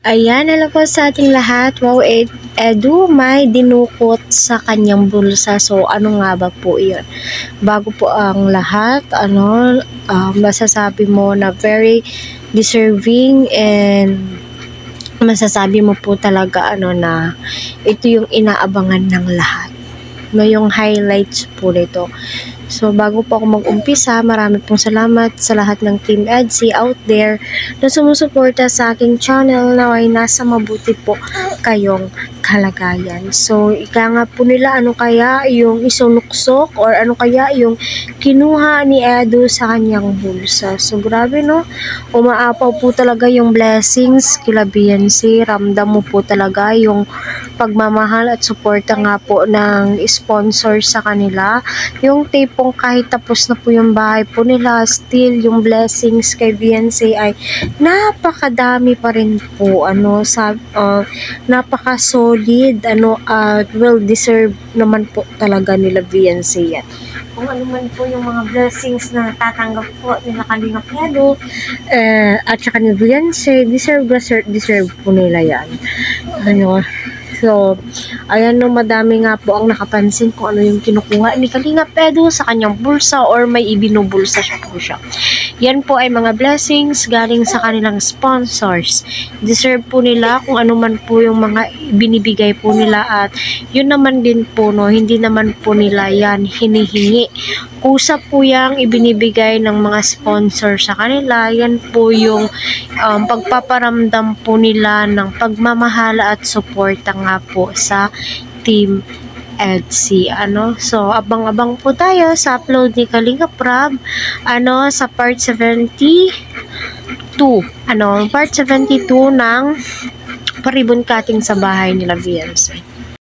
Ayan, hello po sa ating lahat. Wow, Edu may dinukot sa kanyang bulsa. So, ano nga ba po yun? Bago po ang lahat, masasabi mo na very deserving and masasabi mo po talaga na ito yung inaabangan ng lahat. No, yung highlights po nito. So, bago po ako mag-umpisa, marami pong salamat sa lahat ng Team EDSI out there na sumusuporta sa aking channel na ay nasa mabuti po kayong kalagayan. So, ika nga po nila, ano kaya yung isunuksok or ano kaya yung kinuha ni Edu sa kanyang bulsa. So, grabe no, umaapaw po talaga yung blessings kila BNC. Ramdam mo po talaga yung pagmamahal at suporta nga po ng sponsor sa kanila. Yung tipong kahit tapos na po yung bahay po nila, still yung blessings kay BNC ay napakadami pa rin po. Napaka solid, well deserved naman po talaga nila BNC yan. Kung ano man po yung mga blessings na tatanggap po nila Kalingap Edu, at saka ni BNC, deserve po nila yan. So, ayan no, madami nga po ang nakapansin kung ano yung kinukuha ni Kalingap Edu sa kanyang bulsa or may ibinubulsa po siya. Yan po ay mga blessings galing sa kanilang sponsors. Deserve po nila kung ano man po yung mga binibigay po nila at yun naman din po no, hindi naman po nila yan hinihingi. Kusa po yung ibinibigay ng mga sponsor sa kanila. Yan po yung pagpaparamdam po nila ng pagmamahal at suporta nga po sa Team EDSI. So, abang-abang po tayo sa upload ni Kalingap Rab, sa part 72. Part 72 ng paribon cutting sa bahay nila BNC.